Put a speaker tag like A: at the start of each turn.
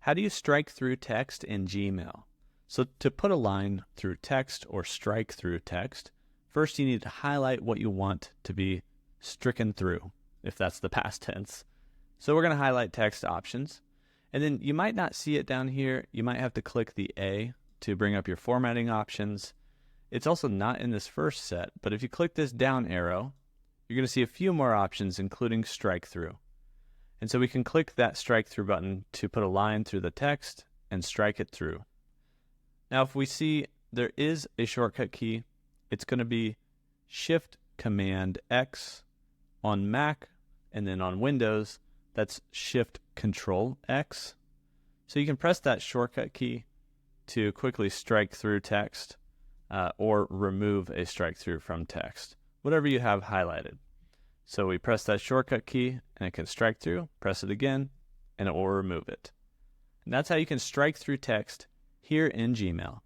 A: How do you strike through text in Gmail? So to put a line through text or strike through text, first you need to highlight what you want to be stricken through, if that's the past tense. So we're going to highlight text options. And then you might not see it down here. You might have to click the A to bring up your formatting options. It's also not in this first set, but if you click this down arrow, you're going to see a few more options, including strike through. And so we can click that strike through button to put a line through the text and strike it through. Now, if we see there is a shortcut key, it's going to be Shift Command X on Mac, and then on Windows, that's Shift Control X. So you can press that shortcut key to quickly strike through text or remove a strike through from text, whatever you have highlighted. So we press that shortcut key and it can strike through, press it again, and it will remove it. And that's how you can strike through text here in Gmail.